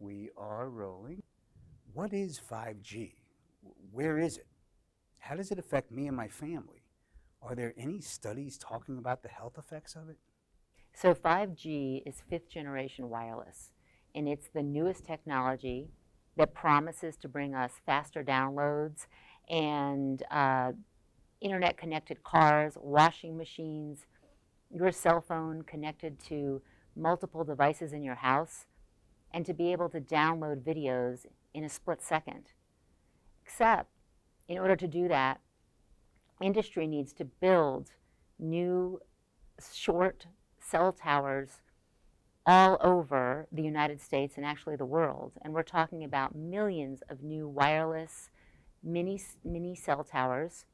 We are rolling. What is 5G? Where is it? How does it affect me and my family? Are there any studies talking about the health effects of it? So 5G is fifth generation wireless, and it's the newest technology that promises to bring us faster downloads and internet connected cars, washing machines, your cell phone connected to multiple devices in your house, and to be able to download videos in a split second. Except, in order to do that, industry needs to build new short cell towers all over the United States and actually the world. And we're talking about millions of new wireless mini cell towers,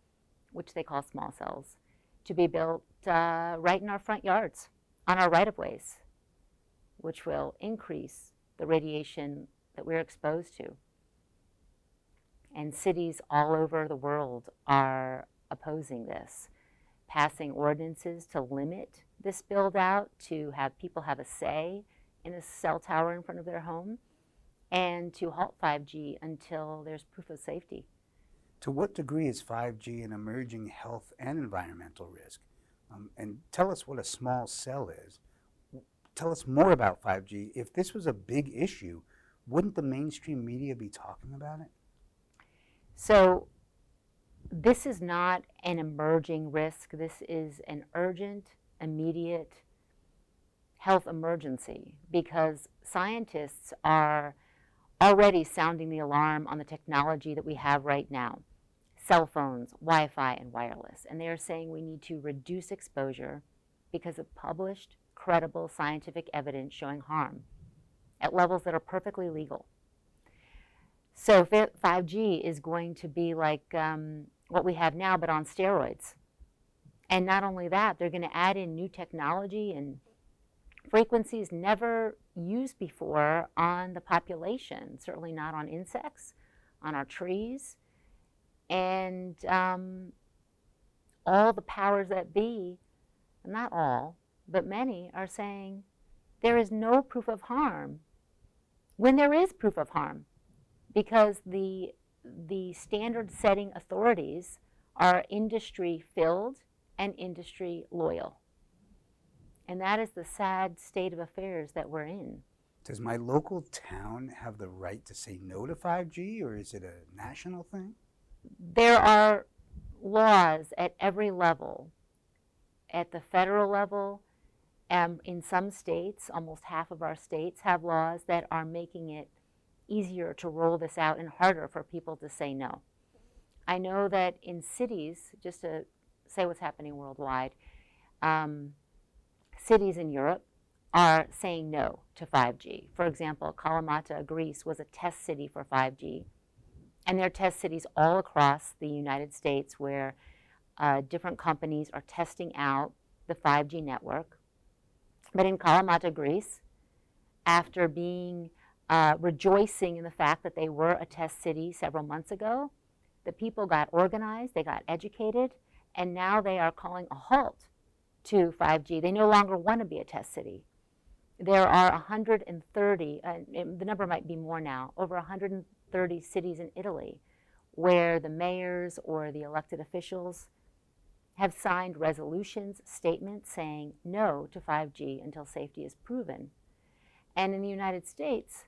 which they call small cells, to be built right in our front yards, on our right-of-ways, which will increase the radiation that we're exposed to. And cities all over the world are opposing this, passing ordinances to limit this build out, to have people have a say in a cell tower in front of their home, and to halt 5G until there's proof of safety. To what degree is 5G an emerging health and environmental risk? And tell us what a small cell is. Tell us more about 5G. If this was a big issue, wouldn't the mainstream media be talking about it? So this is not an emerging risk. This is an urgent, immediate health emergency, because scientists are already sounding the alarm on the technology that we have right now. Cell phones, Wi-Fi, and wireless. And they are saying we need to reduce exposure because of published, credible scientific evidence showing harm at levels that are perfectly legal. So 5G is going to be like what we have now, but on steroids. And not only that, they're going to add in new technology and frequencies never used before on the population, certainly not on insects, on our trees. And all the powers that be, not all, but many, are saying there is no proof of harm when there is proof of harm, because the standard setting authorities are industry filled and industry loyal. And that is the sad state of affairs that we're in. Does my local town have the right to say no to 5G, or is it a national thing? There are laws at every level. At the federal level, in some states, almost half of our states have laws that are making it easier to roll this out and harder for people to say no. I know that in cities, just to say what's happening worldwide, cities in Europe are saying no to 5G. For example, Kalamata, Greece, was a test city for 5G. And there are test cities all across the United States where different companies are testing out the 5G network. But in Kalamata, Greece, after being rejoicing in the fact that they were a test city several months ago, the people got organized, they got educated, and now they are calling a halt to 5G. They no longer want to be a test city. There are 130, the number might be more now, over 130 cities in Italy where the mayors or the elected officials have signed resolutions, statements saying no to 5G until safety is proven. And in the United States,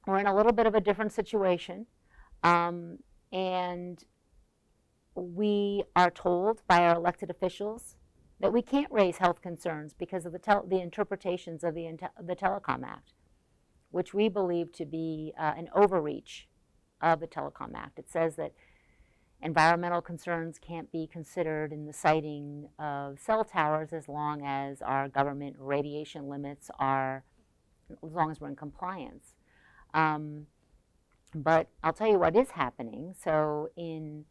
we're in a little bit of a different situation. And we are told by our elected officials that we can't raise health concerns because of the interpretations of the Telecom Act, which we believe to be an overreach of the Telecom Act. It says that environmental concerns can't be considered in the siting of cell towers as long as our government radiation limits are, as long as we're in compliance. But I'll tell you what is happening. So in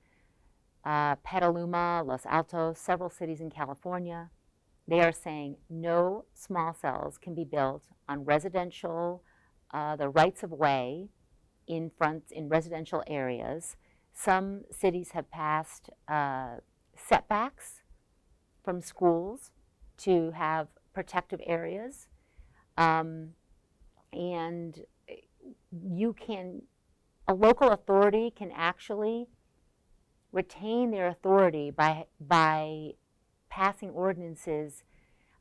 Petaluma, Los Altos, several cities in California, they are saying no small cells can be built on residential, the rights of way in residential areas. Some cities have passed setbacks from schools to have protective areas. And a local authority can actually retain their authority by passing ordinances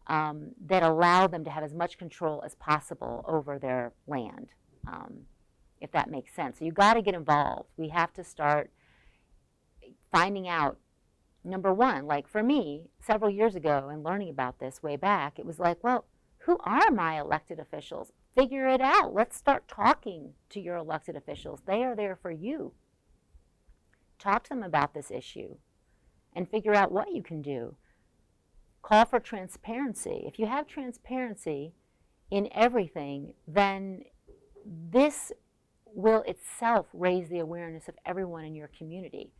that allow them to have as much control as possible over their land, if that makes sense. So you got to get involved. We have to start finding out, number one, like for me, several years ago and learning about this way back, it was like, well, who are my elected officials? Figure it out. Let's start talking to your elected officials. They are there for you. Talk to them about this issue and figure out what you can do. Call for transparency. If you have transparency in everything, then this will itself raise the awareness of everyone in your community.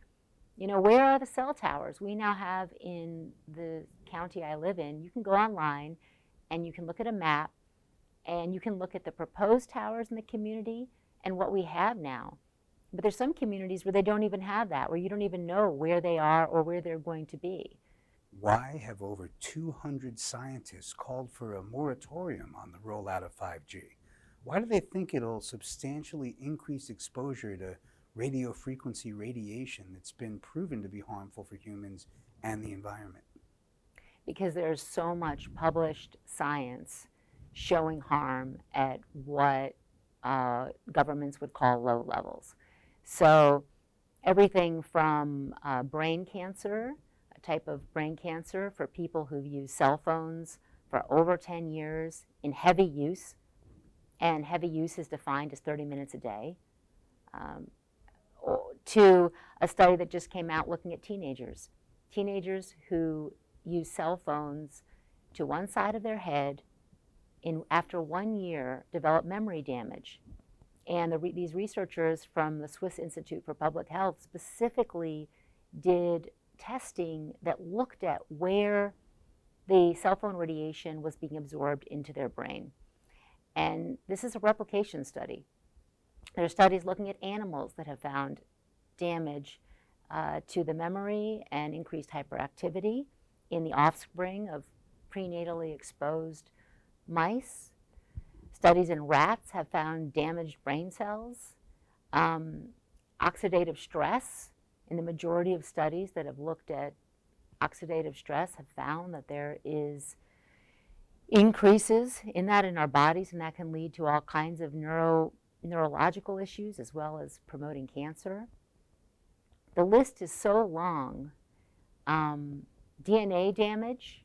You know, where are the cell towers? We now have in the county I live in, you can go online and you can look at a map and you can look at the proposed towers in the community and what we have now. But there's some communities where they don't even have that, where you don't even know where they are or where they're going to be. Why have over 200 scientists called for a moratorium on the rollout of 5G? Why do they think it'll substantially increase exposure to radio frequency radiation that's been proven to be harmful for humans and the environment? Because there's so much published science showing harm at what governments would call low levels. So everything from brain cancer, a type of brain cancer for people who've used cell phones for over 10 years in heavy use, and heavy use is defined as 30 minutes a day, to a study that just came out looking at teenagers who use cell phones to one side of their head, after 1 year, develop memory damage. And these researchers from the Swiss Institute for Public Health specifically did testing that looked at where the cell phone radiation was being absorbed into their brain. And this is a replication study. There are studies looking at animals that have found damage to the memory and increased hyperactivity in the offspring of prenatally exposed mice. Studies in rats have found damaged brain cells. Oxidative stress, in the majority of studies that have looked at oxidative stress, have found that there is increases in that in our bodies, and that can lead to all kinds of neurological issues as well as promoting cancer. The list is so long. DNA damage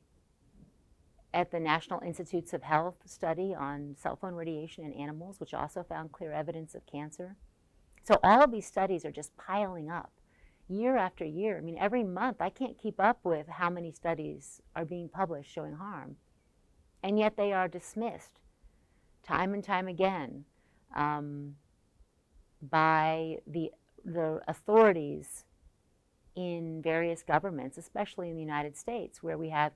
at the National Institutes of Health study on cell phone radiation in animals, which also found clear evidence of cancer. So all of these studies are just piling up year after year. I mean, every month I can't keep up with how many studies are being published showing harm. And yet they are dismissed time and time again by the authorities in various governments, especially in the United States, where we have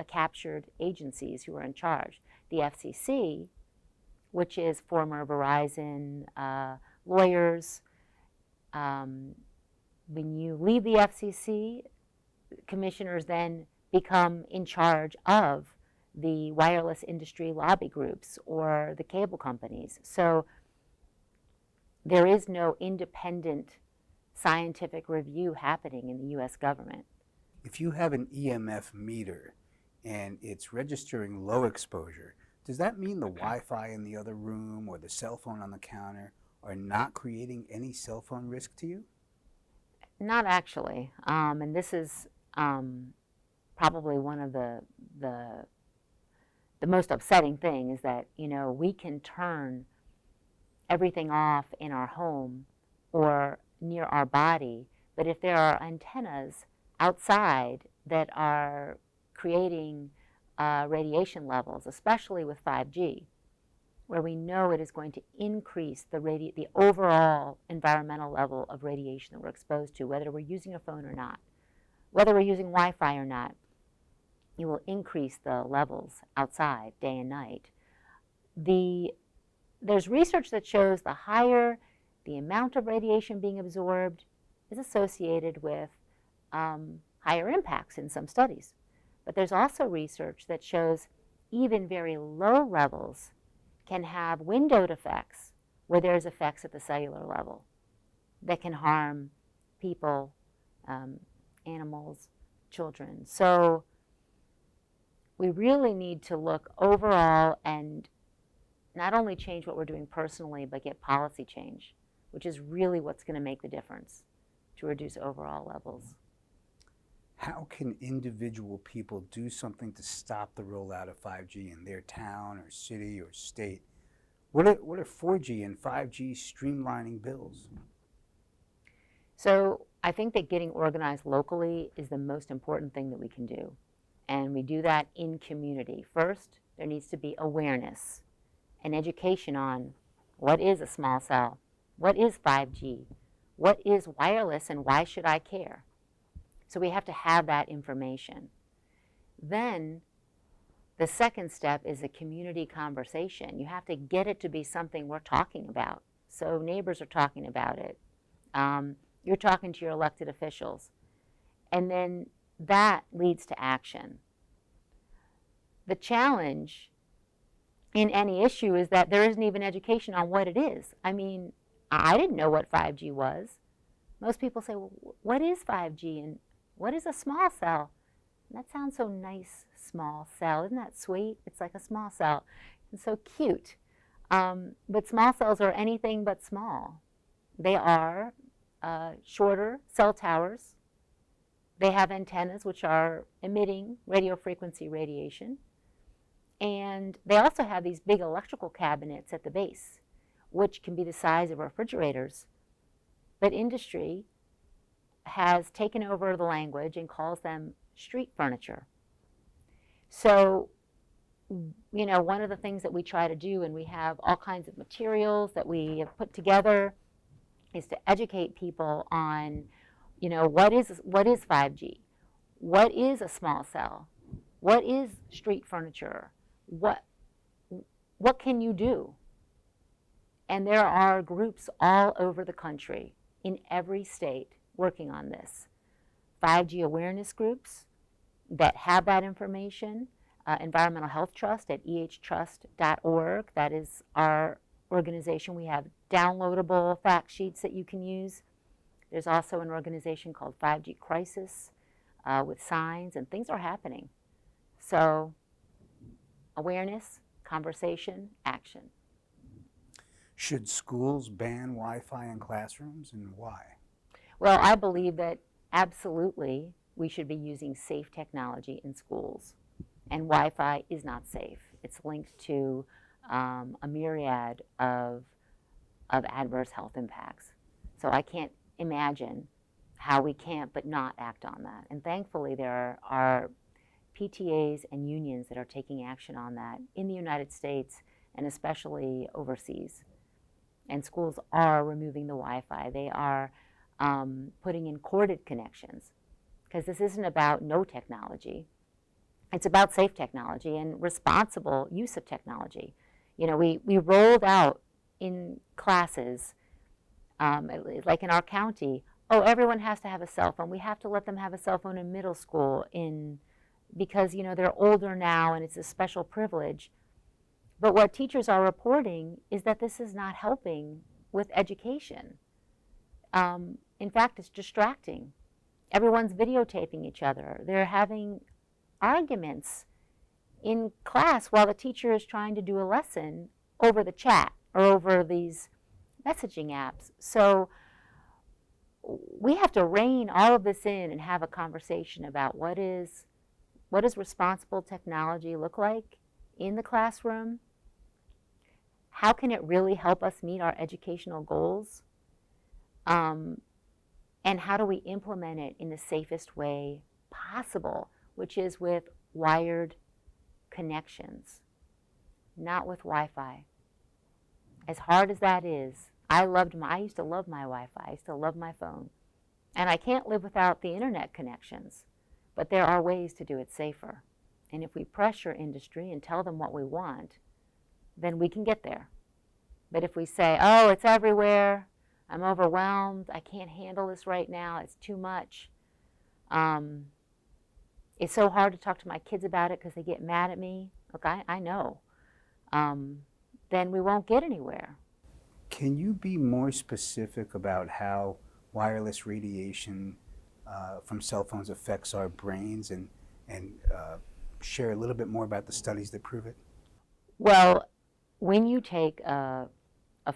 captured agencies who are in charge. The FCC, which is former Verizon lawyers. When you leave the FCC, commissioners then become in charge of the wireless industry lobby groups or the cable companies. So there is no independent scientific review happening in the U.S. government. If you have an EMF meter and it's registering low exposure, does that mean the Wi-Fi in the other room or the cell phone on the counter are not creating any cell phone risk to you? Not actually, and this is probably one of the most upsetting thing is that, you know, we can turn everything off in our home or near our body, but if there are antennas outside that are creating radiation levels, especially with 5G, where we know it is going to increase the overall environmental level of radiation that we're exposed to, whether we're using a phone or not, whether we're using Wi-Fi or not, it will increase the levels outside day and night. There's research that shows the higher the amount of radiation being absorbed is associated with higher impacts in some studies. But there's also research that shows even very low levels can have windowed effects where there's effects at the cellular level that can harm people, animals, children. So we really need to look overall and not only change what we're doing personally, but get policy change, which is really what's going to make the difference to reduce overall levels. How can individual people do something to stop the rollout of 5G in their town or city or state? What are 4G and 5G streamlining bills? So I think that getting organized locally is the most important thing that we can do. And we do that in community. First, there needs to be awareness and education on what is a small cell, what is 5G, what is wireless, and why should I care? So we have to have that information. Then the second step is a community conversation. You have to get it to be something we're talking about. So neighbors are talking about it. You're talking to your elected officials. And then that leads to action. The challenge in any issue is that there isn't even education on what it is. I mean, I didn't know what 5G was. Most people say, well, what is 5G and what is a small cell? And that sounds so nice, small cell. Isn't that sweet? It's like a small cell. It's so cute. But small cells are anything but small. They are shorter cell towers. They have antennas which are emitting radio frequency radiation. And they also have these big electrical cabinets at the base, which can be the size of refrigerators. But industry has taken over the language and calls them street furniture. So, you know, one of the things that we try to do, and we have all kinds of materials that we have put together, is to educate people on, you know, what is 5G? What is a small cell? What is street furniture? What can you do? And there are groups all over the country, in every state, working on this. 5G awareness groups that have that information. Environmental Health Trust at ehtrust.org. That is our organization. We have downloadable fact sheets that you can use. There's also an organization called 5G Crisis with signs, and things are happening. So awareness, conversation, action. Should schools ban Wi-Fi in classrooms, and why? Well, I believe that absolutely we should be using safe technology in schools. And Wi-Fi is not safe. It's linked to a myriad of adverse health impacts. So I can't imagine how we can't but not act on that. And thankfully there are PTAs and unions that are taking action on that in the United States and especially overseas. And schools are removing the Wi-Fi. They are putting in corded connections, because this isn't about no technology. It's about safe technology and responsible use of technology. You know, we rolled out in classes, like in our county, oh, everyone has to have a cell phone. We have to let them have a cell phone in middle school because, you know, they're older now and it's a special privilege. But what teachers are reporting is that this is not helping with education. In fact, it's distracting. Everyone's videotaping each other. They're having arguments in class while the teacher is trying to do a lesson over the chat or over these messaging apps. So we have to rein all of this in and have a conversation about what does responsible technology look like in the classroom? How can it really help us meet our educational goals? And how do we implement it in the safest way possible, which is with wired connections, not with Wi-Fi. As hard as that is, I used to love my Wi-Fi. I used to love my phone. And I can't live without the internet connections, but there are ways to do it safer. And if we pressure industry and tell them what we want, then we can get there. But if we say, oh, it's everywhere, I'm overwhelmed, I can't handle this right now, it's too much. It's so hard to talk to my kids about it because they get mad at me. Look, I know. Then we won't get anywhere. Can you be more specific about how wireless radiation from cell phones affects our brains and share a little bit more about the studies that prove it? Well, when you take a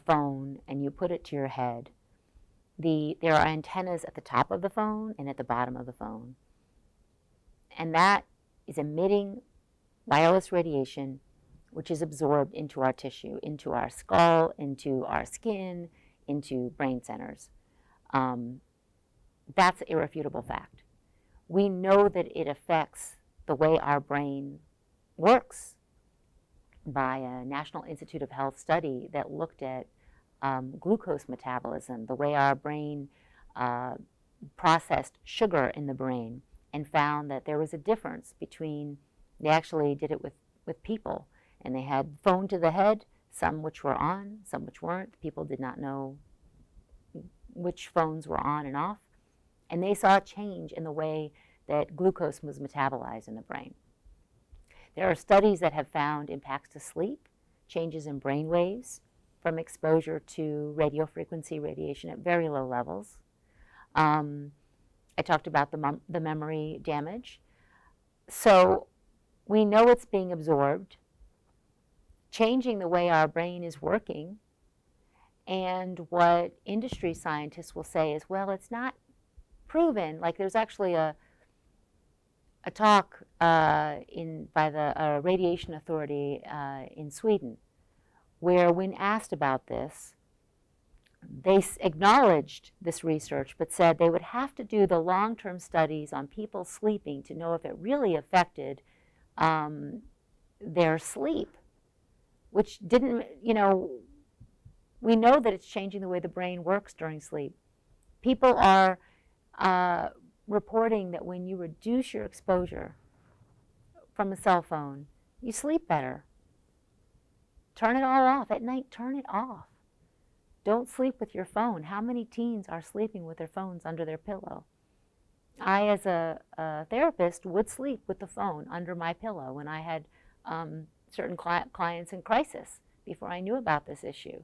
phone and you put it to your head, there are antennas at the top of the phone and at the bottom of the phone. And that is emitting wireless radiation, which is absorbed into our tissue, into our skull, into our skin, into brain centers. That's an irrefutable fact. We know that it affects the way our brain works by a National Institute of Health study that looked at glucose metabolism, the way our brain processed sugar in the brain, and found that there was a difference between, they actually did it with people, and they had phone to the head, some which were on, some which weren't. People did not know which phones were on and off, and they saw a change in the way that glucose was metabolized in the brain. There are studies that have found impacts to sleep, changes in brain waves from exposure to radio frequency radiation at very low levels. I talked about the memory damage. So we know it's being absorbed, changing the way our brain is working. And what industry scientists will say is, well, it's not proven. Like, there's actually a talk by the Radiation Authority in Sweden, where when asked about this, they acknowledged this research, but said they would have to do the long-term studies on people sleeping to know if it really affected their sleep, which didn't, we know that it's changing the way the brain works during sleep. People are reporting that when you reduce your exposure from a cell phone, you sleep better. Turn it all off. At night, turn it off. Don't sleep with your phone. How many teens are sleeping with their phones under their pillow? I, as a therapist, would sleep with the phone under my pillow when I had certain clients in crisis before I knew about this issue.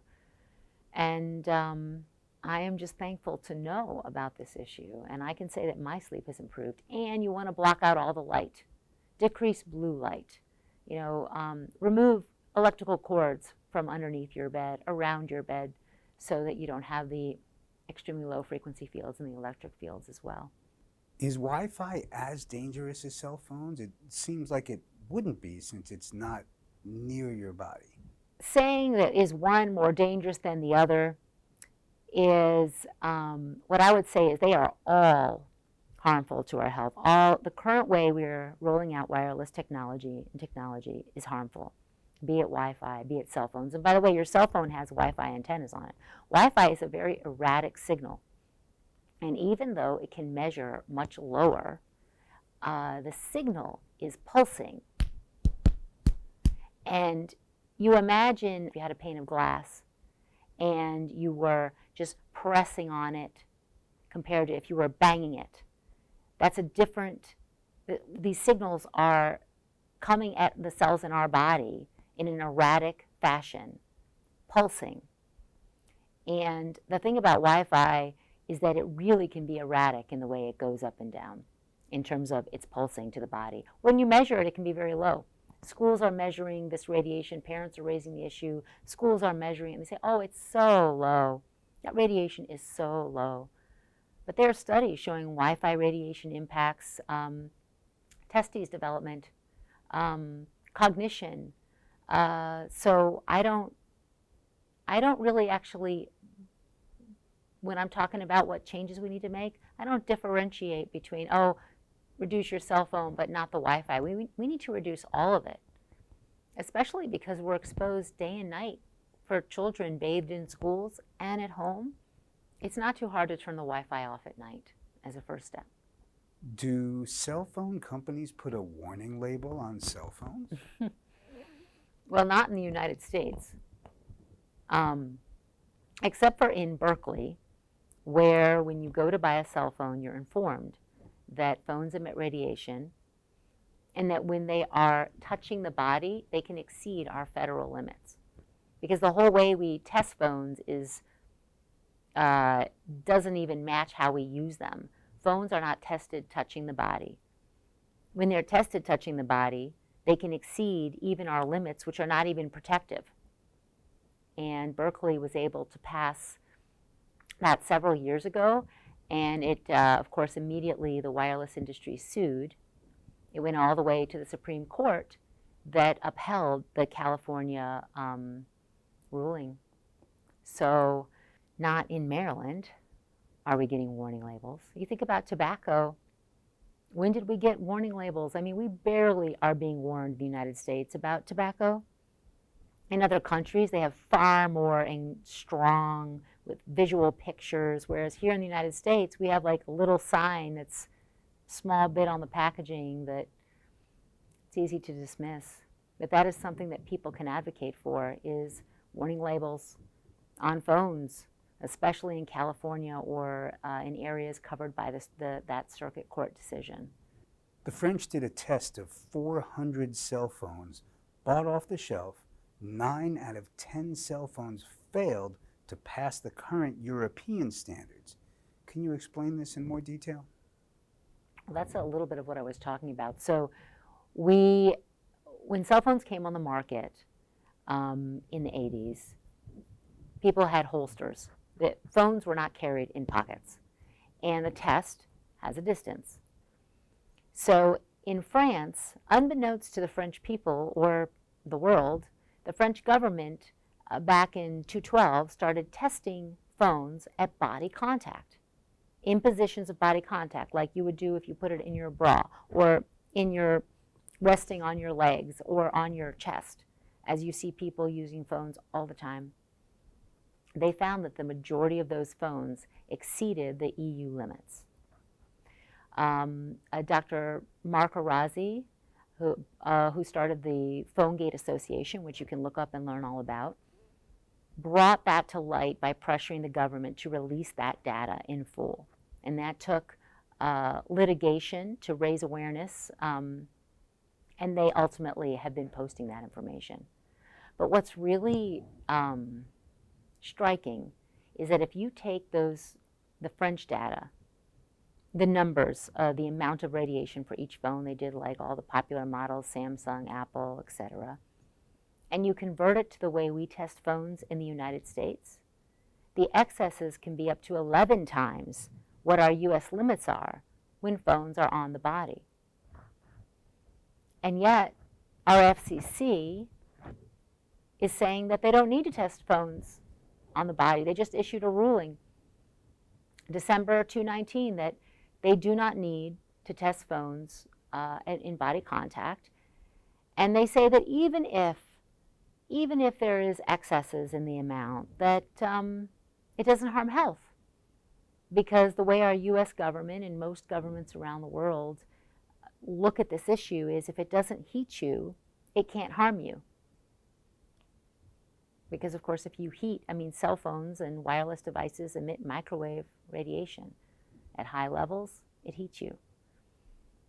And I am just thankful to know about this issue. And I can say that my sleep has improved. And you want to block out all the light. Decrease blue light. Remove electrical cords from underneath your bed, around your bed, so that you don't have the extremely low frequency fields and the electric fields as well. Is Wi-Fi as dangerous as cell phones? It seems like it wouldn't be, since it's not near your body. Saying that is one more dangerous than the other is, what I would say is they are all harmful to our health. The current way we're rolling out wireless technology is harmful, be it Wi-Fi, be it cell phones. And by the way, your cell phone has Wi-Fi antennas on it. Wi-Fi is a very erratic signal. And even though it can measure much lower, the signal is pulsing. And you imagine if you had a pane of glass and you were just pressing on it compared to if you were banging it. That's a different, these signals are coming at the cells in our body in an erratic fashion, pulsing. And the thing about Wi-Fi is that it really can be erratic in the way it goes up and down in terms of its pulsing to the body. When you measure it, it can be very low. Schools are measuring this radiation. Parents are raising the issue. Schools are measuring it, and they say, oh, it's so low. That radiation is so low. But there are studies showing Wi-Fi radiation impacts testes development, cognition. So I don't really actually, when I'm talking about what changes we need to make, I don't differentiate between, reduce your cell phone but not the Wi-Fi. We need to reduce all of it, especially because we're exposed day and night for children bathed in schools and at home. It's not too hard to turn the Wi-Fi off at night as a first step. Do cell phone companies put a warning label on cell phones? Well, not in the United States, except for in Berkeley, where when you go to buy a cell phone, you're informed that phones emit radiation and that when they are touching the body, they can exceed our federal limits. because the whole way we test phones is doesn't even match how we use them. Phones are not tested touching the body. When they're tested touching the body, they can exceed even our limits, which are not even protective. And Berkeley was able to pass that several years ago, and it, of course, immediately the wireless industry sued. It went all the way to the Supreme Court that upheld the California ruling. So not in Maryland are we getting warning labels. You think about tobacco. When did we get warning labels? I mean, we barely are being warned in the United States about tobacco. In other countries, they have far more and strong with visual pictures, whereas here in the United States, we have like a little sign that's a small bit on the packaging that it's easy to dismiss. But that is something that people can advocate for, is warning labels on phones, especially in California or in areas covered by that circuit court decision. The French did a test of 400 cell phones bought off the shelf. 9 out of 10 cell phones failed to pass the current European standards. Can you explain this in more detail? Well, that's a little bit of what I was talking about. So when cell phones came on the market in the 80s, people had holsters. The phones were not carried in pockets. And the test has a distance. So in France, unbeknownst to the French people or the world, the French government back in 2012 started testing phones at body contact, in positions of body contact, like you would do if you put it in your bra or in your resting on your legs or on your chest, as you see people using phones all the time. They found that the majority of those phones exceeded the EU limits. Dr. Mark Arazi, who started the Phone Gate Association, which you can look up and learn all about, brought that to light by pressuring the government to release that data in full. And that took litigation to raise awareness, and they ultimately have been posting that information. But what's really striking is that if you take the French data, the numbers, the amount of radiation for each phone, they did like all the popular models, Samsung, Apple, etc., and you convert it to the way we test phones in the United States, the excesses can be up to 11 times what our US limits are when phones are on the body. And yet, our FCC is saying that they don't need to test phones on the body. They just issued a ruling, December 2019, that they do not need to test phones in body contact. And they say that even if there is excesses in the amount, that it doesn't harm health. Because the way our US government and most governments around the world look at this issue is, if it doesn't heat you, it can't harm you. Because of course, if you heat, cell phones and wireless devices emit microwave radiation. At high levels, it heats you.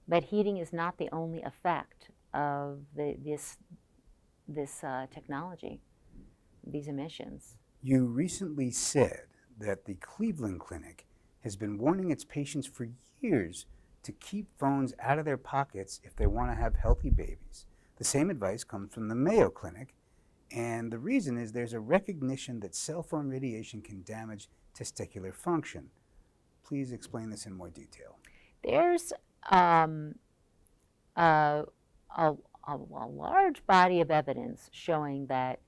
But heating is not the only effect of this technology, these emissions. You recently said that the Cleveland Clinic has been warning its patients for years to keep phones out of their pockets if they want to have healthy babies. The same advice comes from the Mayo Clinic, and the reason is there's a recognition that cell phone radiation can damage testicular function. Please explain this in more detail. There's a large body of evidence showing that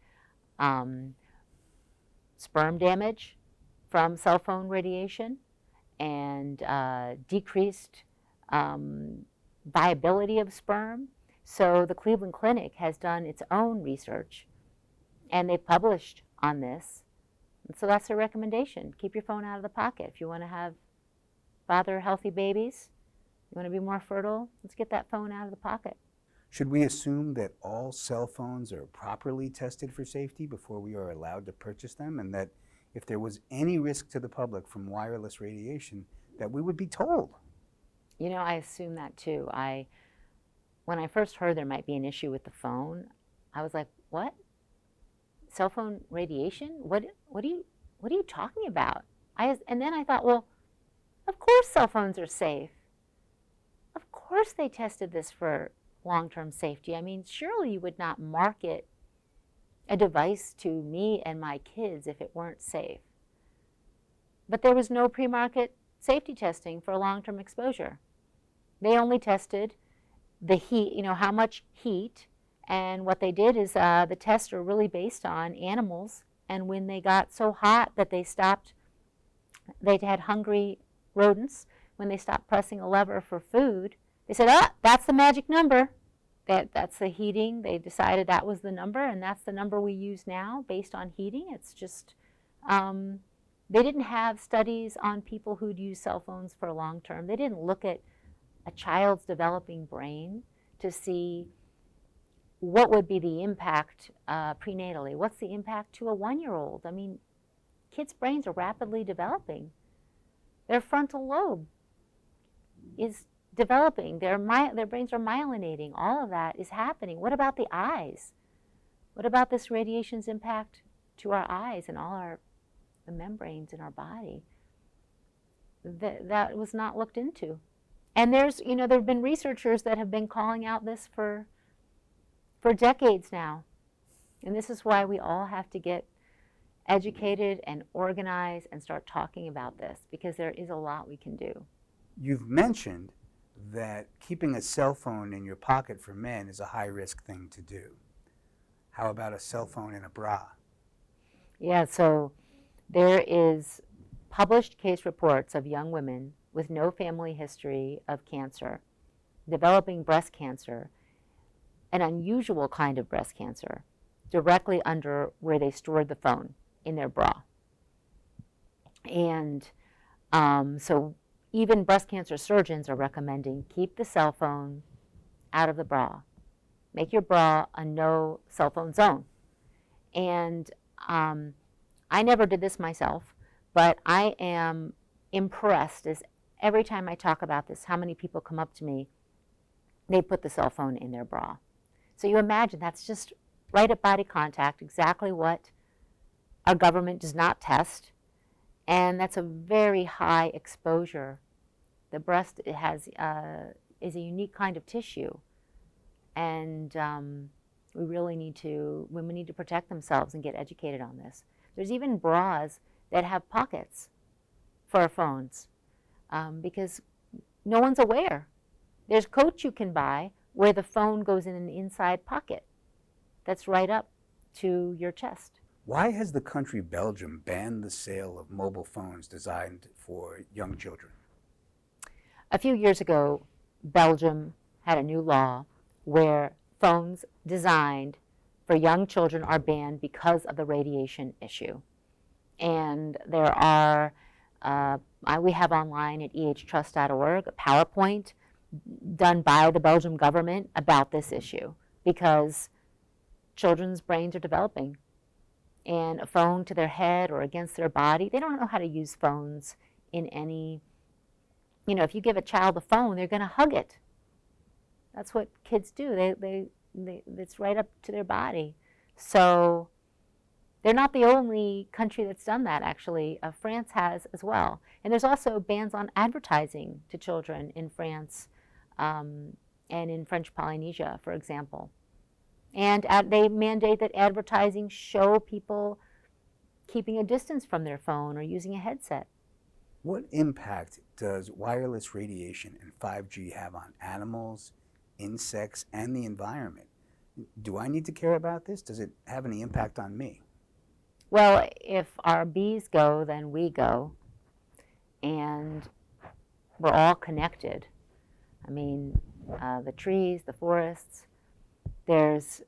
sperm damage from cell phone radiation and decreased viability of sperm. So the Cleveland Clinic has done its own research, and they've published on this. And so that's their recommendation. Keep your phone out of the pocket. If you want to father healthy babies, you want to be more fertile, let's get that phone out of the pocket. Should we assume that all cell phones are properly tested for safety before we are allowed to purchase them, and that if there was any risk to the public from wireless radiation, that we would be told? You know, I assume that too. When I first heard there might be an issue with the phone, I was like, what? cell phone radiation? What are you talking about? And then I thought, well, of course cell phones are safe. Of course they tested this for long-term safety. I mean, surely you would not market a device to me and my kids if it weren't safe. But there was no pre-market safety testing for long-term exposure. They only tested the heat, how much heat, and what they did is the tests are really based on animals, and when they got so hot that they had hungry rodents, when they stopped pressing a lever for food, they said, that's the magic number. That's the heating. They decided that was the number, and that's the number we use now based on heating. It's just, they didn't have studies on people who'd use cell phones for long term. They didn't look at a child's developing brain to see what would be the impact prenatally. What's the impact to a 1-year-old? I mean, kids' brains are rapidly developing. Their frontal lobe is developing. Their brains are myelinating. All of that is happening. What about the eyes? What about this radiation's impact to our eyes and all the membranes in our body? That was not looked into. And there have been researchers that have been calling out this for decades now. And this is why we all have to get educated and organized and start talking about this, because there is a lot we can do. You've mentioned that keeping a cell phone in your pocket for men is a high-risk thing to do. How about a cell phone in a bra? Yeah, so there is published case reports of young women with no family history of cancer, developing breast cancer, an unusual kind of breast cancer, directly under where they stored the phone in their bra. And so even breast cancer surgeons are recommending keep the cell phone out of the bra. Make your bra a no cell phone zone. And I never did this myself, but I am impressed as every time I talk about this, how many people come up to me, they put the cell phone in their bra. So you imagine that's just right at body contact, exactly what our government does not test, and that's a very high exposure. The breast is a unique kind of tissue, and women need to protect themselves and get educated on this. There's even bras that have pockets for our phones, because no one's aware. There's coats you can buy where the phone goes in an inside pocket that's right up to your chest. Why has the country Belgium banned the sale of mobile phones designed for young children? A few years ago, Belgium had a new law where phones designed for young children are banned because of the radiation issue. And there are, we have online at EHTrust.org a PowerPoint done by the Belgian government about this issue, because children's brains are developing, and a phone to their head or against their body, they don't know how to use phones in any, if you give a child a phone, they're going to hug it. That's what kids do. It's right up to their body. So they're not the only country that's done that, actually. France has as well. And there's also bans on advertising to children in France and in French Polynesia, for example. And they mandate that advertising show people keeping a distance from their phone or using a headset. What impact does wireless radiation and 5G have on animals, insects, and the environment? Do I need to care about this? Does it have any impact on me? Well, if our bees go, then we go. And we're all connected. I mean, the trees, the forests. There's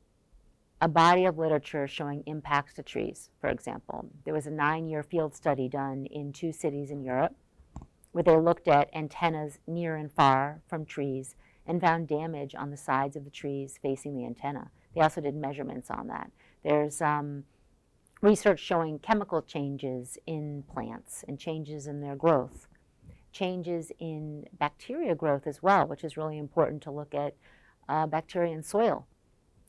a body of literature showing impacts to trees, for example. There was a 9-year field study done in 2 cities in Europe where they looked at antennas near and far from trees and found damage on the sides of the trees facing the antenna. They also did measurements on that. There's research showing chemical changes in plants and changes in their growth, changes in bacteria growth as well, which is really important to look at bacteria in soil.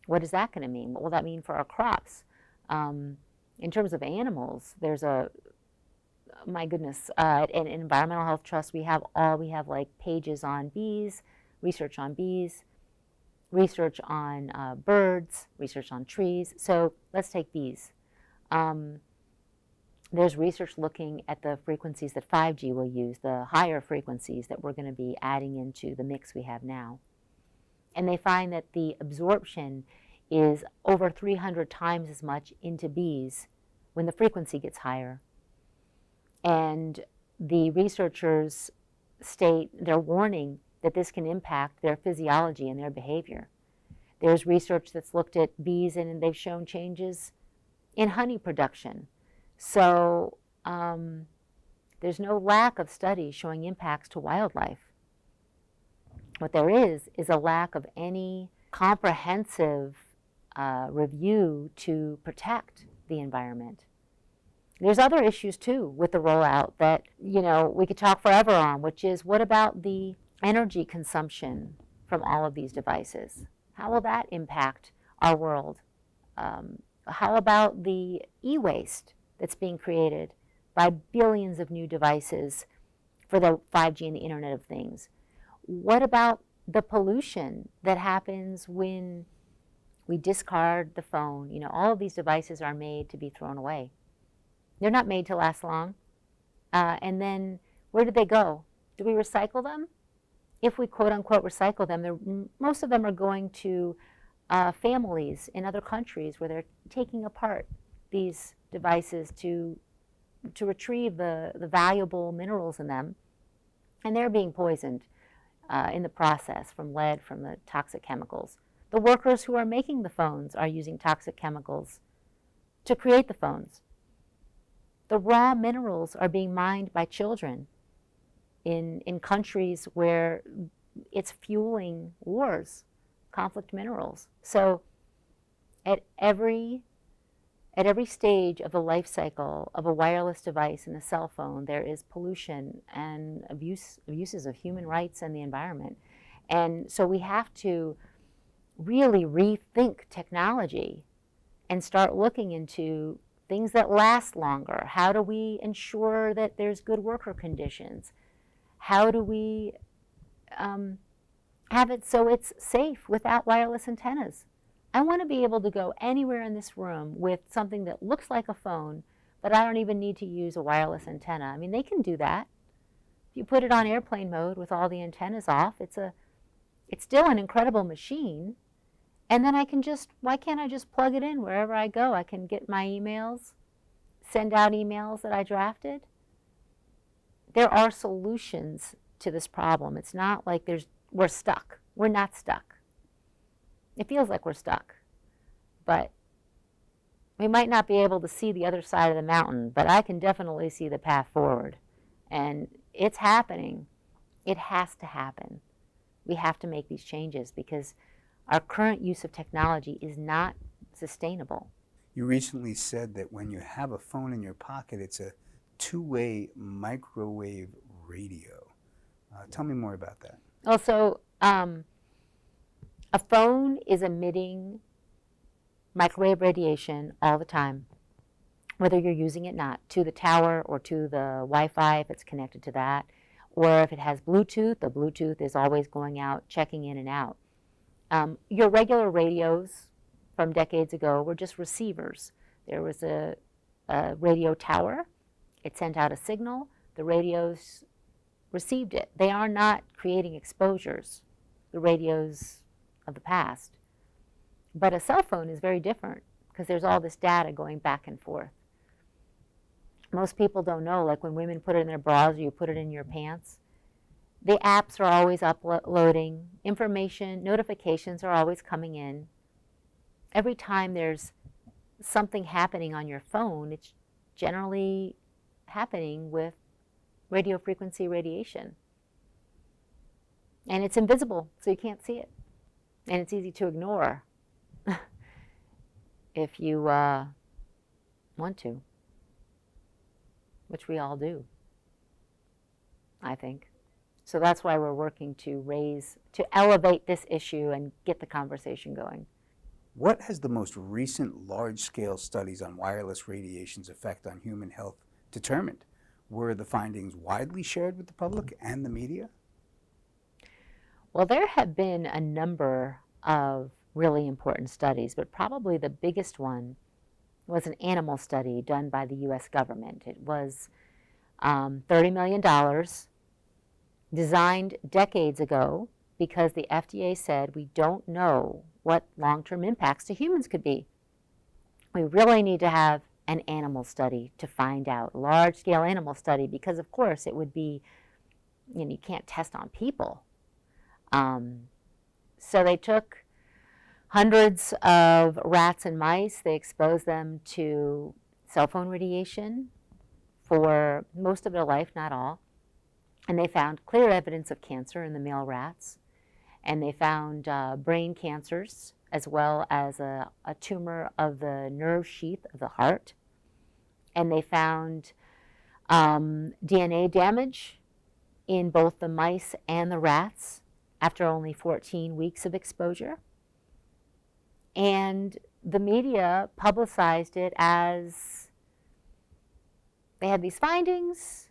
What is that going to mean? What will that mean for our crops? In terms of animals, there's my goodness, at an environmental health trust, we have like pages on bees, research on birds, research on trees. So let's take bees. There's research looking at the frequencies that 5G will use, the higher frequencies that we're going to be adding into the mix we have now. And they find that the absorption is over 300 times as much into bees when the frequency gets higher. And the researchers state, they're warning that this can impact their physiology and their behavior. There's research that's looked at bees and they've shown changes in honey production. So there's no lack of studies showing impacts to wildlife. What there is a lack of any comprehensive review to protect the environment. There's other issues too with the rollout that, we could talk forever on, which is, what about the energy consumption from all of these devices? How will that impact our world? How about the e-waste that's being created by billions of new devices for the 5G and the Internet of Things? What about the pollution that happens when we discard the phone? All of these devices are made to be thrown away. They're not made to last long. And then where do they go? Do we recycle them? If we quote unquote recycle them, most of them are going to families in other countries where they're taking apart these devices to retrieve the valuable minerals in them. And they're being poisoned in the process from lead, from the toxic chemicals. The workers who are making the phones are using toxic chemicals to create the phones. The raw minerals are being mined by children in countries where it's fueling wars, conflict minerals. So at every stage of the life cycle of a wireless device and a cell phone, there is pollution and abuses of human rights and the environment. And so we have to really rethink technology and start looking into things that last longer. How do we ensure that there's good worker conditions? How do we have it so it's safe without wireless antennas? I want to be able to go anywhere in this room with something that looks like a phone, but I don't even need to use a wireless antenna. I mean, they can do that. If you put it on airplane mode with all the antennas off, it's still an incredible machine. And then why can't I just plug it in wherever I go? I can get my emails, send out emails that I drafted. There are solutions to this problem. It's not like we're stuck. We're not stuck. It feels like we're stuck, but we might not be able to see the other side of the mountain, but I can definitely see the path forward. And it's happening. It has to happen. We have to make these changes because our current use of technology is not sustainable. You recently said that when you have a phone in your pocket, it's a two-way microwave radio. Tell me more about that. Also, a phone is emitting microwave radiation all the time, whether you're using it not to the tower or to the Wi-Fi if it's connected to that, or if it has Bluetooth, the Bluetooth is always going out, checking in and out. Your regular radios from decades ago were just receivers. There was a radio tower. It sent out a signal. The radios received it. They are not creating exposures, the radios of the past. But a cell phone is very different because there's all this data going back and forth. Most people don't know, like when women put it in their bras or you put it in your pants, the apps are always uploading information, notifications are always coming in. Every time there's something happening on your phone, it's generally happening with radio frequency radiation. And it's invisible, so you can't see it. And it's easy to ignore if you want to, which we all do, I think. So that's why we're working to elevate this issue and get the conversation going. What has the most recent large-scale studies on wireless radiation's effect on human health determined? Were the findings widely shared with the public and the media? Well, there have been a number of really important studies, but probably the biggest one was an animal study done by the U.S. government. It was $30 million, designed decades ago because the FDA said we don't know what long-term impacts to humans could be. We really need to have an animal study to find out, a large-scale animal study, because of course it would be, you can't test on people. So they took hundreds of rats and mice, they exposed them to cell phone radiation for most of their life, not all, and they found clear evidence of cancer in the male rats, and they found brain cancers as well as a tumor of the nerve sheath of the heart, and they found DNA damage in both the mice and the rats after only 14 weeks of exposure. And the media publicized it as they had these findings,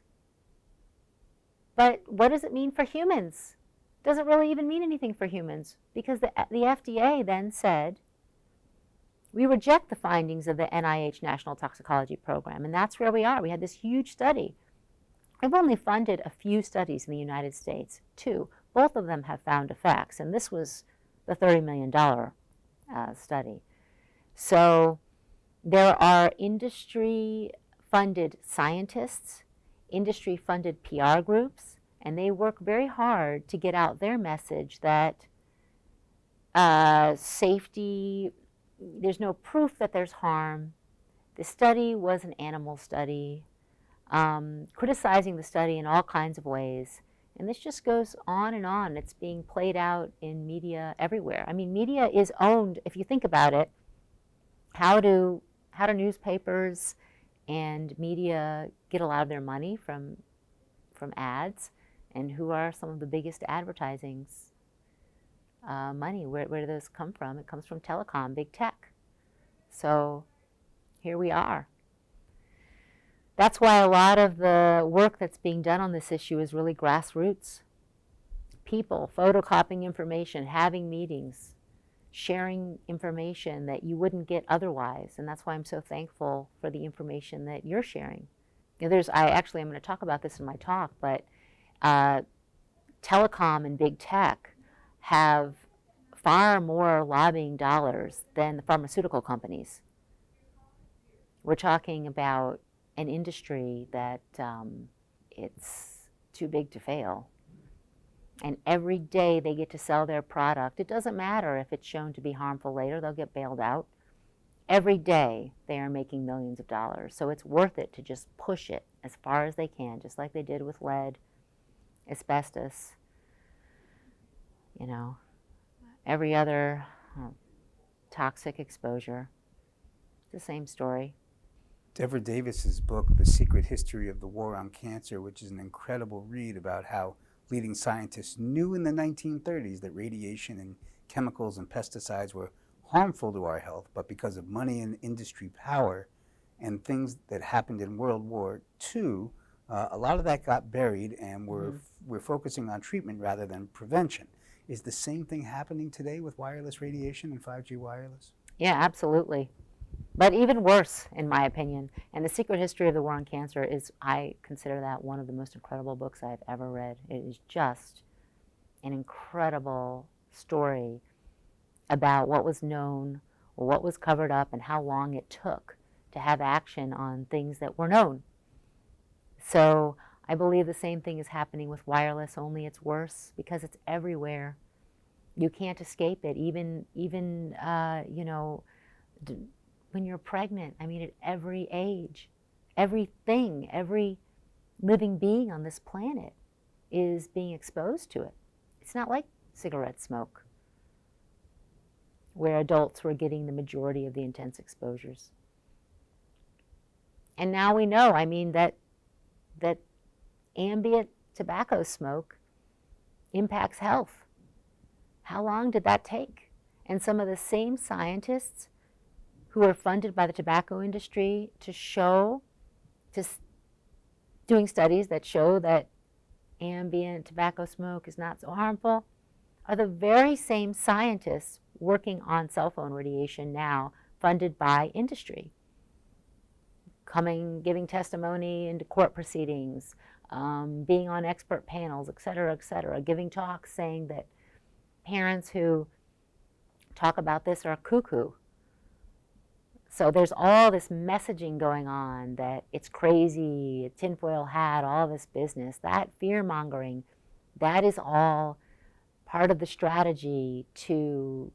but what does it mean for humans? It doesn't really even mean anything for humans, because the FDA then said, we reject the findings of the NIH National Toxicology Program, and that's where we are. We had this huge study. We've only funded a few studies in the United States, 2. Both of them have found effects, and this was the $30 million study. So there are industry-funded scientists, industry-funded PR groups, and they work very hard to get out their message that safety, there's no proof that there's harm. The study was an animal study, criticizing the study in all kinds of ways. And this just goes on and on. It's being played out in media everywhere. I mean, media is owned, if you think about it. How do newspapers and media get a lot of their money from ads? And who are some of the biggest advertising's money? Where do those come from? It comes from telecom, big tech. So here we are. That's why a lot of the work that's being done on this issue is really grassroots. People photocopying information, having meetings, sharing information that you wouldn't get otherwise. And that's why I'm so thankful for the information that you're sharing. I'm going to talk about this in my talk, but telecom and big tech have far more lobbying dollars than the pharmaceutical companies. We're talking about an industry that it's too big to fail. And every day they get to sell their product. It doesn't matter if it's shown to be harmful later, they'll get bailed out. Every day they are making millions of dollars. So it's worth it to just push it as far as they can, just like they did with lead, asbestos, every other toxic exposure. It's the same story. Deborah Davis's book, The Secret History of the War on Cancer, which is an incredible read about how leading scientists knew in the 1930s that radiation and chemicals and pesticides were harmful to our health, but because of money and industry power and things that happened in World War II, a lot of that got buried, and we're focusing on treatment rather than prevention. Is the same thing happening today with wireless radiation and 5G wireless? Yeah, absolutely. But even worse, in my opinion. And The Secret History of the War on Cancer is, I consider that one of the most incredible books I've ever read. It is just an incredible story about what was known, or what was covered up, and how long it took to have action on things that were known. So I believe the same thing is happening with wireless, only it's worse because it's everywhere. You can't escape it, even when you're pregnant. I mean, at every age, everything, every living being on this planet is being exposed to it. It's not like cigarette smoke, where adults were getting the majority of the intense exposures. And now we know, that ambient tobacco smoke impacts health. How long did that take? And some of the same scientists who are funded by the tobacco industry to show, doing studies that show that ambient tobacco smoke is not so harmful, are the very same scientists working on cell phone radiation now, funded by industry, giving testimony into court proceedings, being on expert panels, et cetera, giving talks saying that parents who talk about this are cuckoo. So there's all this messaging going on that it's crazy, a tinfoil hat, all this business, that fear-mongering, that is all part of the strategy to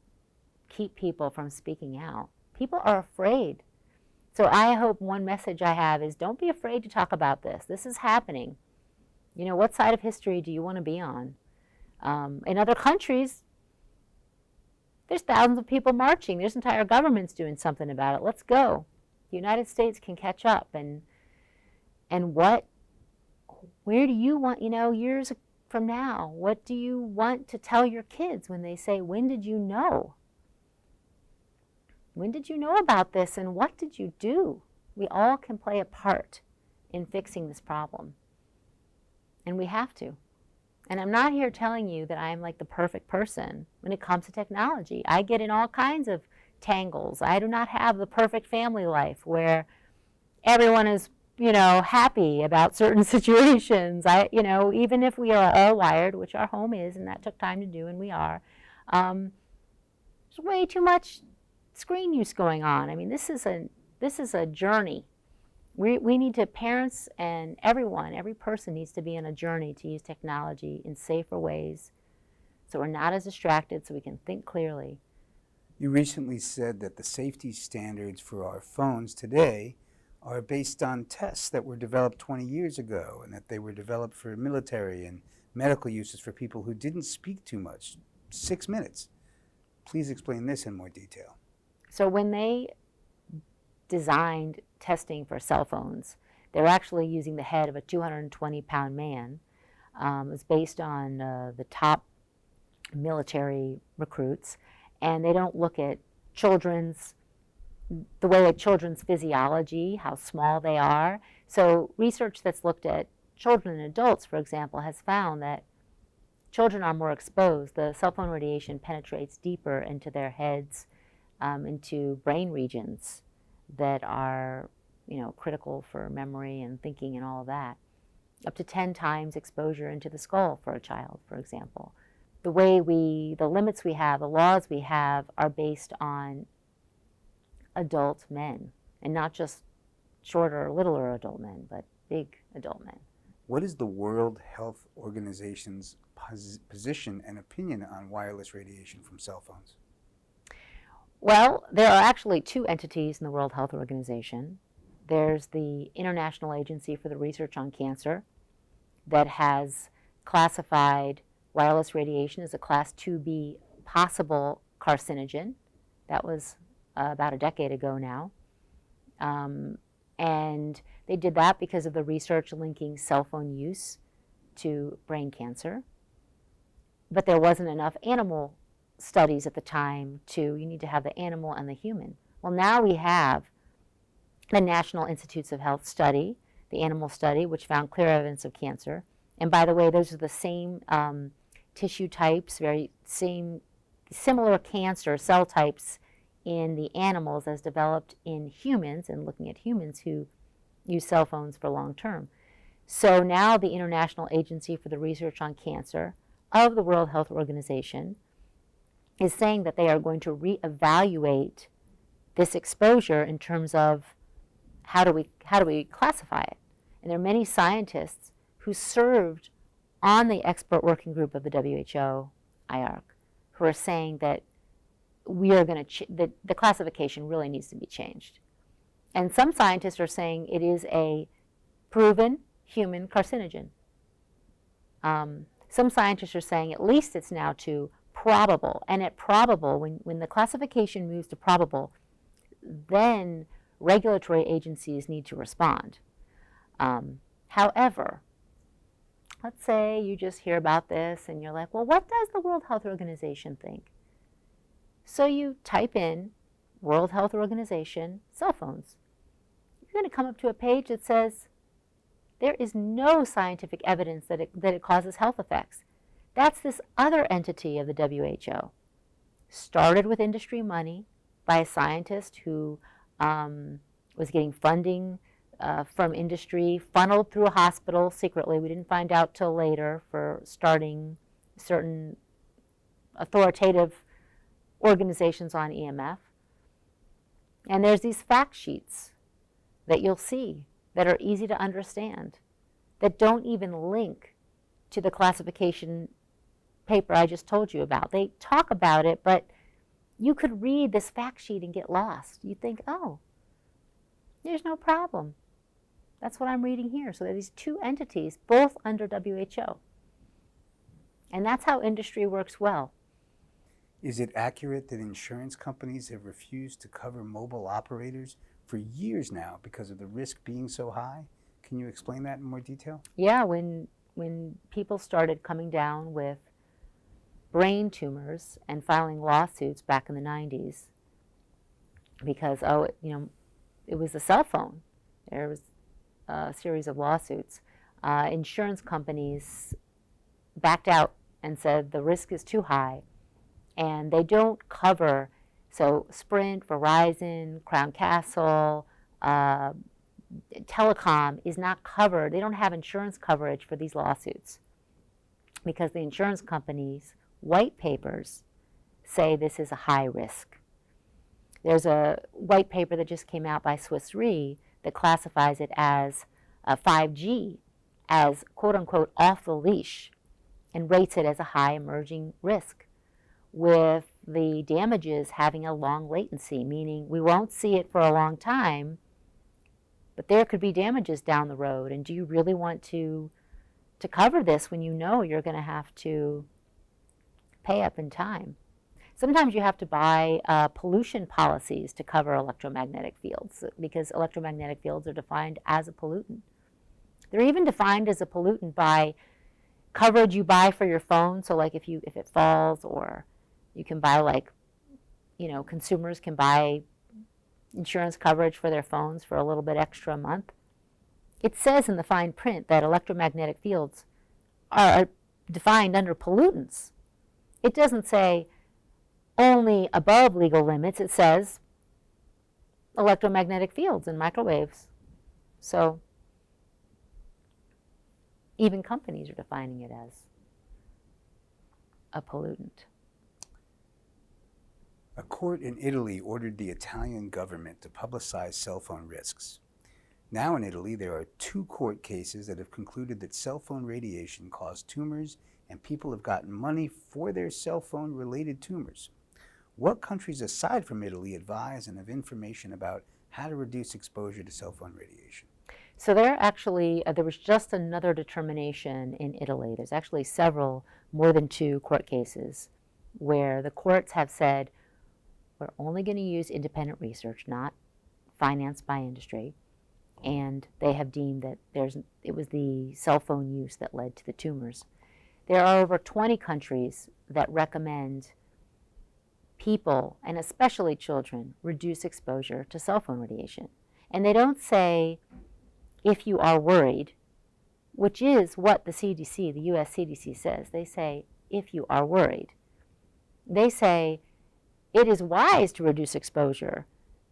keep people from speaking out. People are afraid. So I hope one message I have is don't be afraid to talk about this. This is happening. You know, what side of history do you want to be on? In other countries, there's thousands of people marching. There's entire governments doing something about it. Let's go. The United States can catch up. And where do you want, years from now, what do you want to tell your kids when they say, when did you know? When did you know about this and what did you do? We all can play a part in fixing this problem. And we have to. And I'm not here telling you that I'm like the perfect person when it comes to technology. I get in all kinds of tangles. I do not have the perfect family life where everyone is, happy about certain situations. Even if we are all wired, which our home is, and that took time to do, and we are, there's way too much screen use going on. I mean, this is a journey. We need to, parents and every person needs to be on a journey to use technology in safer ways so we're not as distracted, so we can think clearly. You recently said that the safety standards for our phones today are based on tests that were developed 20 years ago, and that they were developed for military and medical uses for people who didn't speak too much. 6 minutes. Please explain this in more detail. So when they designed testing for cell phones, they were actually using the head of a 220-pound man. It was based on the top military recruits, and they don't look at the way of children's physiology, how small they are. So research that's looked at children and adults, for example, has found that children are more exposed. The cell phone radiation penetrates deeper into their heads, into brain regions that are, critical for memory and thinking and all of that. Up to 10 times exposure into the skull for a child, for example. The limits we have, the laws we have are based on adult men, and not just shorter or littler adult men, but big adult men. What is the World Health Organization's position and opinion on wireless radiation from cell phones? Well, there are actually two entities in the World Health Organization. There's the International Agency for the Research on Cancer that has classified wireless radiation as a Class 2B possible carcinogen. That was about a decade ago now. And they did that because of the research linking cell phone use to brain cancer. But there wasn't enough animal studies at the time you need to have the animal and the human. Well, now we have the National Institutes of Health study, the animal study, which found clear evidence of cancer. And by the way, those are the same tissue types, similar cancer cell types in the animals as developed in humans, and looking at humans who use cell phones for long term. So now the International Agency for the Research on Cancer of the World Health Organization is saying that they are going to reevaluate this exposure in terms of how do we classify it. And there are many scientists who served on the expert working group of the WHO, IARC, who are saying that we are going to the classification really needs to be changed. And some scientists are saying it is a proven human carcinogen. Some scientists are saying at least it's now to probable. And at probable, when the classification moves to probable, then regulatory agencies need to respond. However, let's say you just hear about this and you're like, well, what does the World Health Organization think? So you type in World Health Organization cell phones. You're going to come up to a page that says there is no scientific evidence that it causes health effects. That's this other entity of the WHO. Started with industry money by a scientist who was getting funding from industry, funneled through a hospital secretly. We didn't find out till later, for starting certain authoritative organizations on EMF. And there's these fact sheets that you'll see that are easy to understand, that don't even link to the classification paper I just told you about. They talk about it, but you could read this fact sheet and get lost. You think, oh, there's no problem. That's what I'm reading here. So there are these two entities, both under WHO. And that's how industry works well. Is it accurate that insurance companies have refused to cover mobile operators for years now because of the risk being so high? Can you explain that in more detail? Yeah, when people started coming down with brain tumors and filing lawsuits back in the 90s because, it was the cell phone. There was a series of lawsuits. Insurance companies backed out and said the risk is too high, and they don't cover. So Sprint, Verizon, Crown Castle, telecom is not covered. They don't have insurance coverage for these lawsuits because the insurance companies' white papers say this is a high risk. There's a white paper that just came out by Swiss Re that classifies it as 5G as quote-unquote off the leash and rates it as a high emerging risk, with the damages having a long latency, meaning we won't see it for a long time, but there could be damages down the road. And do you really want to cover this when you know you're going to have to pay up in time? Sometimes you have to buy pollution policies to cover electromagnetic fields because electromagnetic fields are defined as a pollutant. They're even defined as a pollutant by coverage you buy for your phone. So like if it falls, or you can buy consumers can buy insurance coverage for their phones for a little bit extra a month. It says in the fine print that electromagnetic fields are defined under pollutants. It doesn't say only above legal limits. It says electromagnetic fields and microwaves. So even companies are defining it as a pollutant. A court in Italy ordered the Italian government to publicize cell phone risks. Now in Italy, there are 2 court cases that have concluded that cell phone radiation caused tumors, and people have gotten money for their cell phone related tumors. What countries aside from Italy advise and have information about how to reduce exposure to cell phone radiation? So there was just another determination in Italy. There's actually several, more than 2 court cases where the courts have said, we're only going to use independent research, not financed by industry. And they have deemed that it was the cell phone use that led to the tumors. There are over 20 countries that recommend people, and especially children, reduce exposure to cell phone radiation. And they don't say, if you are worried, which is what the CDC, the US CDC says. They say, if you are worried. They say, it is wise to reduce exposure.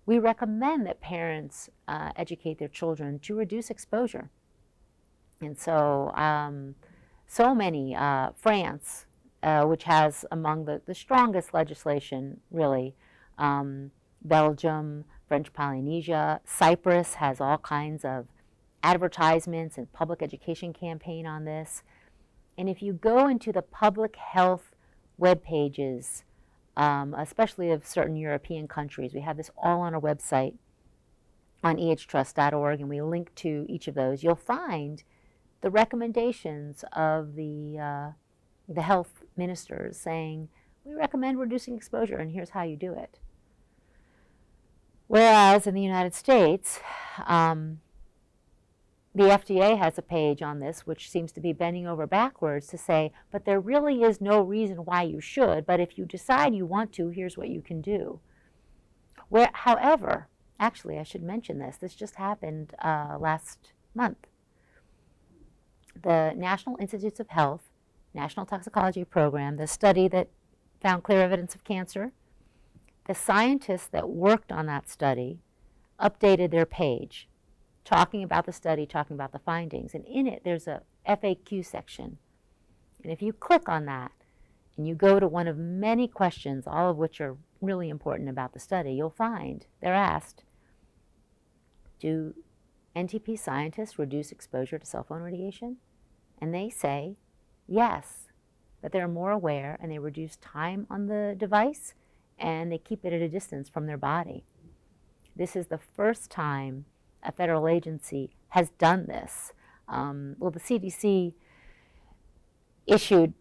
We recommend that parents educate their children to reduce exposure. And so, France, which has among the strongest legislation, really, Belgium, French Polynesia, Cyprus has all kinds of advertisements and public education campaign on this. And if you go into the public health web pages, especially of certain European countries, we have this all on our website on ehtrust.org, and we link to each of those. You'll find the recommendations of the health ministers saying, we recommend reducing exposure, and here's how you do it. Whereas in the United States, the FDA has a page on this, which seems to be bending over backwards to say, but there really is no reason why you should, but if you decide you want to, here's what you can do. However, actually, I should mention this. This just happened last month. The National Institutes of Health, National Toxicology Program, the study that found clear evidence of cancer, the scientists that worked on that study updated their page, talking about the study, talking about the findings. And in it, there's a FAQ section. And if you click on that and you go to one of many questions, all of which are really important about the study, you'll find they're asked, do NTP scientists reduce exposure to cell phone radiation? And they say yes, that they're more aware and they reduce time on the device and they keep it at a distance from their body. This is the first time a federal agency has done this. Well, the CDC issued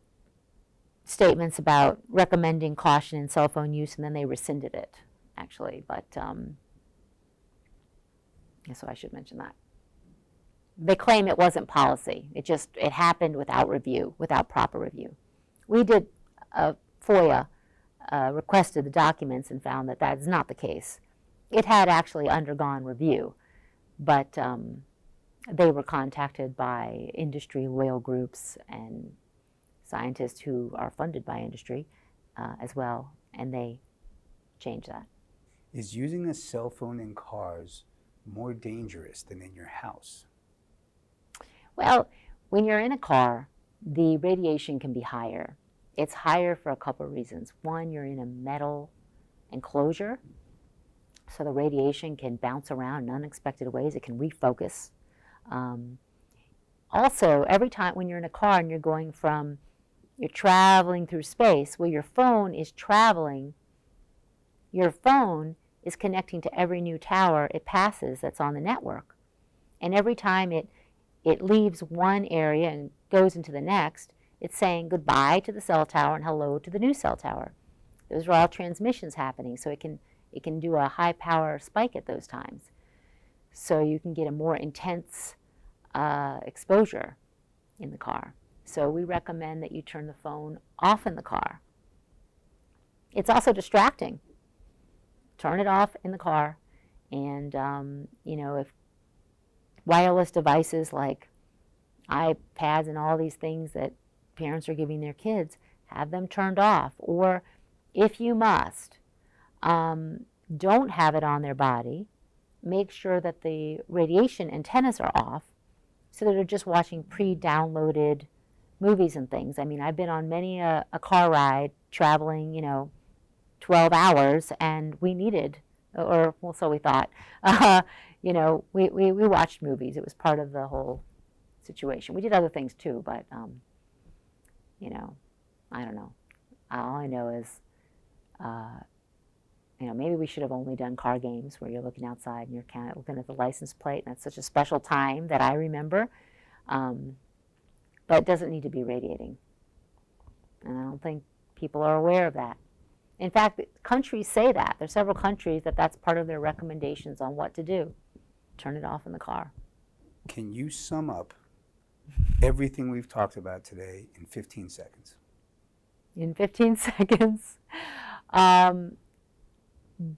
statements about recommending caution in cell phone use, and then they rescinded it, actually. But so I should mention that. They claim it wasn't policy. It happened without review, without proper review. We did a FOIA, requested the documents, and found that that is not the case. It had actually undergone review, but they were contacted by industry loyal groups and scientists who are funded by industry as well, and they changed that. Is using a cell phone in cars more dangerous than in your house? Well, when you're in a car, the radiation can be higher. It's higher for a couple of reasons. One, you're in a metal enclosure, so the radiation can bounce around in unexpected ways. It can refocus. Also, every time when you're in a car and you're traveling through space, where your phone is traveling, your phone is connecting to every new tower it passes that's on the network. And every time it leaves one area and goes into the next, it's saying goodbye to the cell tower and hello to the new cell tower. Those are all transmissions happening, so it can do a high power spike at those times. So you can get a more intense exposure in the car. So we recommend that you turn the phone off in the car. It's also distracting. Turn it off in the car, and if wireless devices like iPads and all these things that parents are giving their kids, have them turned off. Or if you must, don't have it on their body. Make sure that the radiation antennas are off so that they're just watching pre-downloaded movies and things. I mean, I've been on many a car ride traveling, 12 hours, and we needed, or well, so we thought, we watched movies. It was part of the whole situation. We did other things too, but, I don't know. All I know is, maybe we should have only done car games where you're looking outside and you're kind of looking at the license plate, and that's such a special time that I remember. But it doesn't need to be radiating. And I don't think people are aware of that. In fact, countries say that. There's several countries that's part of their recommendations on what to do. Turn it off in the car. Can you sum up everything we've talked about today in 15 seconds? In 15 seconds.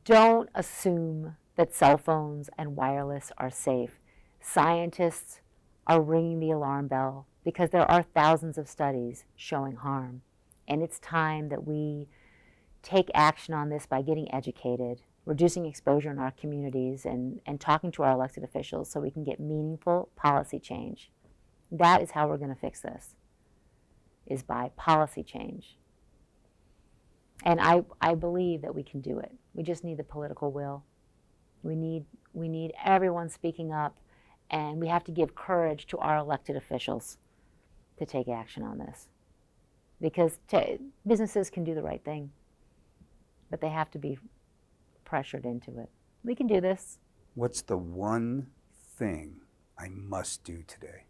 Don't assume that cell phones and wireless are safe. Scientists are ringing the alarm bell because there are thousands of studies showing harm. And it's time that we take action on this by getting educated, reducing exposure in our communities, and talking to our elected officials so we can get meaningful policy change. That is how we're going to fix this, is by policy change. And I believe that we can do it. We just need the political will. We need everyone speaking up, and we have to give courage to our elected officials to take action on this. Because businesses can do the right thing, but they have to be pressured into it. We can do this. What's the one thing I must do today?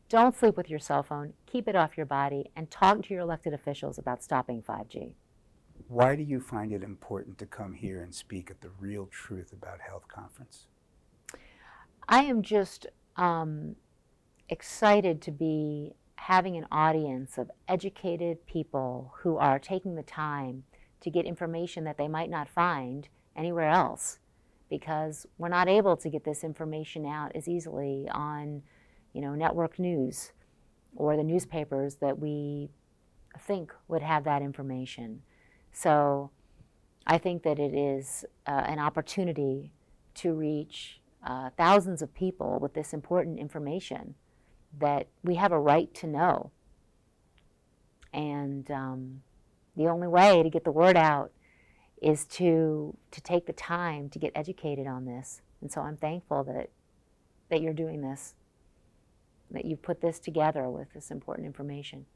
Don't sleep with your cell phone. Keep it off your body, and talk to your elected officials about stopping 5G. Why do you find it important to come here and speak at the Real Truth About Health conference? I am just excited to be having an audience of educated people who are taking the time to get information that they might not find anywhere else, because we're not able to get this information out as easily on, network news or the newspapers that we think would have that information. So I think that it is an opportunity to reach thousands of people with this important information that we have a right to know. And the only way to get the word out is to take the time to get educated on this. And so I'm thankful that you're doing this, that you put this together with this important information.